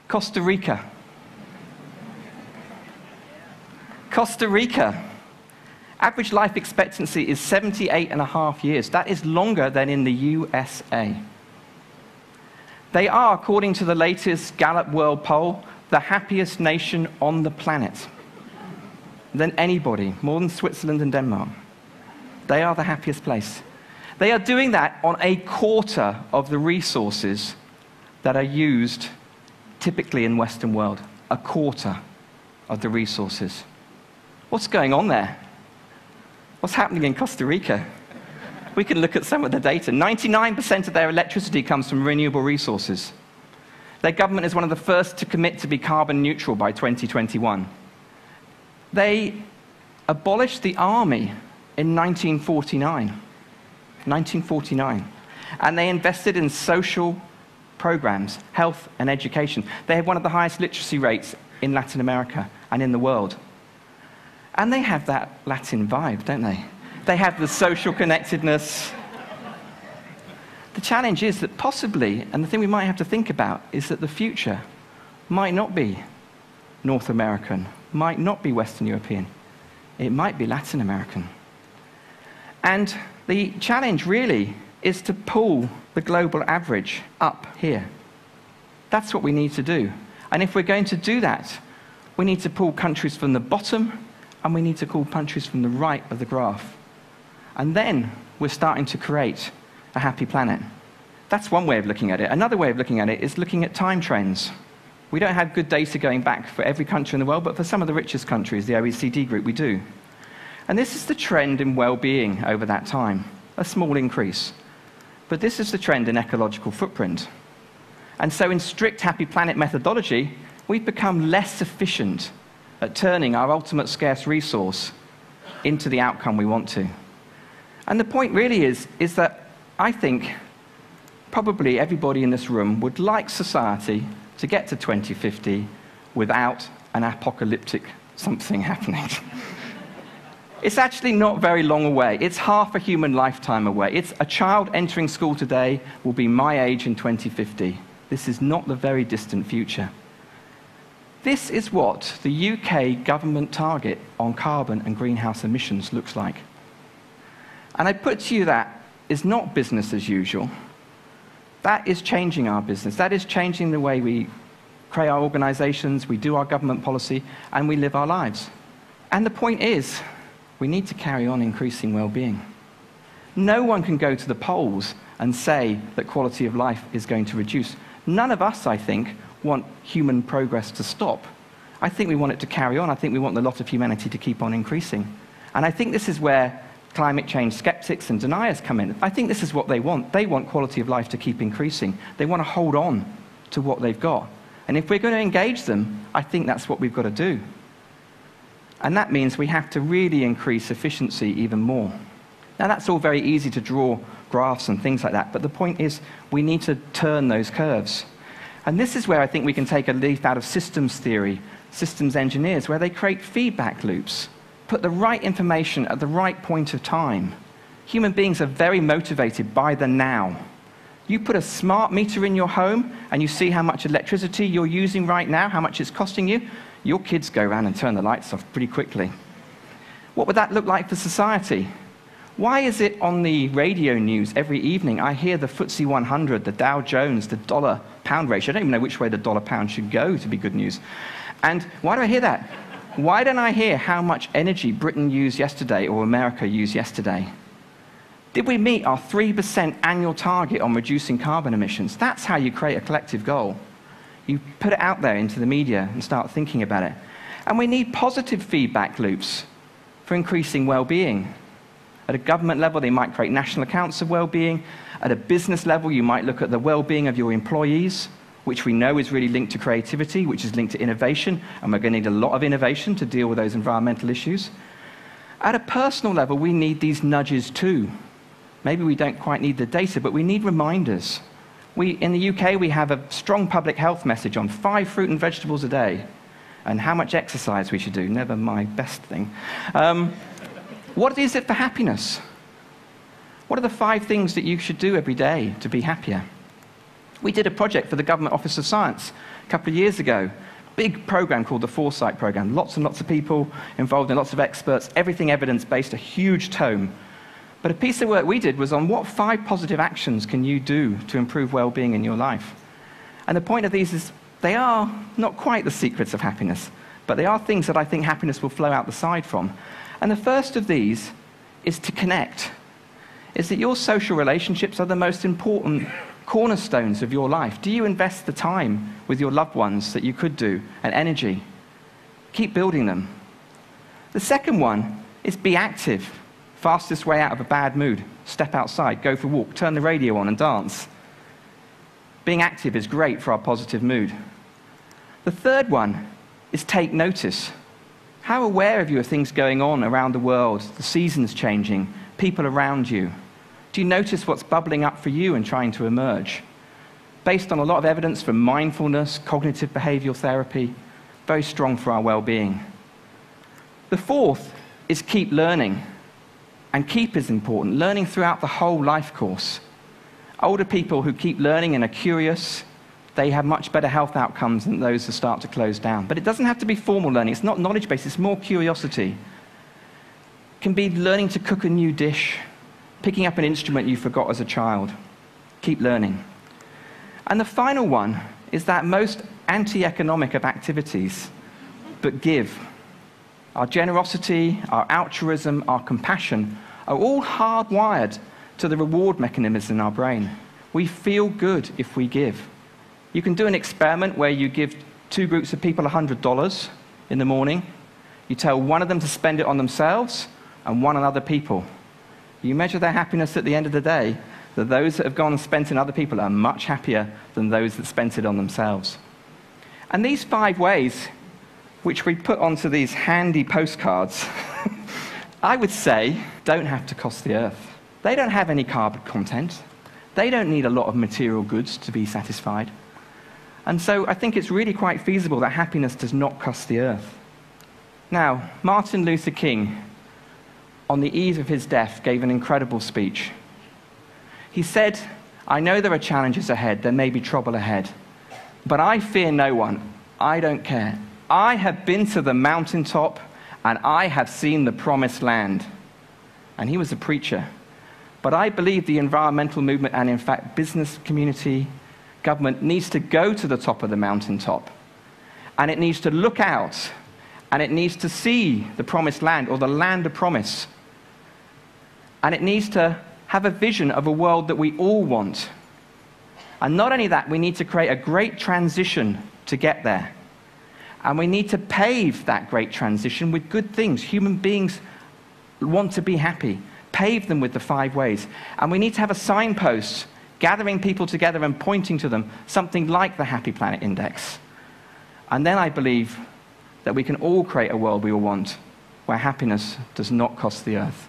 Costa Rica. Costa Rica. Average life expectancy is 78.5 years. That is longer than in the USA. They are, according to the latest Gallup World Poll, the happiest nation on the planet. Than anybody, more than Switzerland and Denmark. They are the happiest place. They are doing that on a quarter of the resources that are used typically in the Western world. A quarter of the resources. What's going on there? What's happening in Costa Rica? We can look at some of the data. 99% of their electricity comes from renewable resources. Their government is one of the first to commit to be carbon neutral by 2021. They abolished the army in 1949. 1949. And they invested in social programs, health and education. They have one of the highest literacy rates in Latin America and in the world. And they have that Latin vibe, don't they? They have the social connectedness. The challenge is that possibly, and the thing we might have to think about, is that the future might not be North American, might not be Western European. It might be Latin American. And the challenge really is to pull the global average up here. That's what we need to do. And if we're going to do that, we need to pull countries from the bottom, and we need to pull countries from the right of the graph. And then we're starting to create a happy planet. That's one way of looking at it. Another way of looking at it is looking at time trends. We don't have good data going back for every country in the world, but for some of the richest countries, the OECD group, we do. And this is the trend in well-being over that time, a small increase. But this is the trend in ecological footprint. And so in strict happy planet methodology, we've become less efficient at turning our ultimate scarce resource into the outcome we want to. And the point really is that I think probably everybody in this room would like society to get to 2050 without an apocalyptic something happening. It's actually not very long away. It's half a human lifetime away. It's a child entering school today will be my age in 2050. This is not the very distant future. This is what the UK government target on carbon and greenhouse emissions looks like. And I put to you that is not business as usual. That is changing our business. That is changing the way we create our organizations, we do our government policy, and we live our lives. And the point is, we need to carry on increasing well-being. No one can go to the polls and say that quality of life is going to reduce. None of us, I think, want human progress to stop. I think we want it to carry on. I think we want the lot of humanity to keep on increasing. And I think this is where climate change skeptics and deniers come in. I think this is what they want. They want quality of life to keep increasing. They want to hold on to what they've got. And if we're going to engage them, I think that's what we've got to do. And that means we have to really increase efficiency even more. Now, that's all very easy to draw graphs and things like that, but the point is we need to turn those curves. And this is where I think we can take a leaf out of systems theory, systems engineers, where they create feedback loops, put the right information at the right point of time. Human beings are very motivated by the now. You put a smart meter in your home and you see how much electricity you're using right now, how much it's costing you, your kids go around and turn the lights off pretty quickly. What would that look like for society? Why is it on the radio news every evening I hear the FTSE 100, the Dow Jones, the dollar-pound ratio? I don't even know which way the dollar-pound should go to be good news. And why do I hear that? Why don't I hear how much energy Britain used yesterday or America used yesterday? Did we meet our 3% annual target on reducing carbon emissions? That's how you create a collective goal. You put it out there into the media and start thinking about it. And we need positive feedback loops for increasing well-being. At a government level, they might create national accounts of well-being. At a business level, you might look at the well-being of your employees, which we know is really linked to creativity, which is linked to innovation, and we're going to need a lot of innovation to deal with those environmental issues. At a personal level, we need these nudges too. Maybe we don't quite need the data, but we need reminders. In the UK, we have a strong public health message on 5 fruit and vegetables a day, and how much exercise we should do, never my best thing. What is it for happiness? What are the 5 things that you should do every day to be happier? We did a project for the Government Office of Science a couple of years ago. Big program called the Foresight Program. Lots and lots of people involved and lots of experts, everything evidence-based, a huge tome. But a piece of work we did was on what 5 positive actions can you do to improve well-being in your life. And the point of these is they are not quite the secrets of happiness, but they are things that I think happiness will flow out the side from. And the first of these is to connect. Is that your social relationships are the most important cornerstones of your life. Do you invest the time with your loved ones that you could do, and energy? Keep building them. The second one is be active. Fastest way out of a bad mood. Step outside, go for a walk, turn the radio on and dance. Being active is great for our positive mood. The third one is take notice. How aware are you of things going on around the world, the seasons changing, people around you? Do you notice what's bubbling up for you and trying to emerge? Based on a lot of evidence from mindfulness, cognitive behavioral therapy, very strong for our well-being. The fourth is keep learning. And keep is important, learning throughout the whole life course. Older people who keep learning and are curious, they have much better health outcomes than those who start to close down. But it doesn't have to be formal learning. It's not knowledge-based. It's more curiosity. It can be learning to cook a new dish, picking up an instrument you forgot as a child. Keep learning. And the final one is that most anti-economic of activities, but give. Our generosity, our altruism, our compassion are all hardwired to the reward mechanism in our brain. We feel good if we give. You can do an experiment where you give 2 groups of people $100 in the morning. You tell one of them to spend it on themselves and one on other people. You measure their happiness at the end of the day, that those that have gone and spent it on other people are much happier than those that spent it on themselves. And these 5 ways, which we put onto these handy postcards, I would say don't have to cost the earth. They don't have any carbon content. They don't need a lot of material goods to be satisfied. And so I think it's really quite feasible that happiness does not cost the earth. Now, Martin Luther King, on the eve of his death, gave an incredible speech. He said, "I know there are challenges ahead, there may be trouble ahead, but I fear no one. I don't care. I have been to the mountaintop and I have seen the promised land." And he was a preacher. But I believe the environmental movement, and in fact business community, government, needs to go to the top of the mountaintop. And it needs to look out, and it needs to see the promised land, or the land of promise. And it needs to have a vision of a world that we all want. And not only that, we need to create a great transition to get there. And we need to pave that great transition with good things. Human beings want to be happy. Pave them with the 5 ways. And we need to have a signpost, gathering people together and pointing to them, something like the Happy Planet Index. And then I believe that we can all create a world we all want, where happiness does not cost the earth.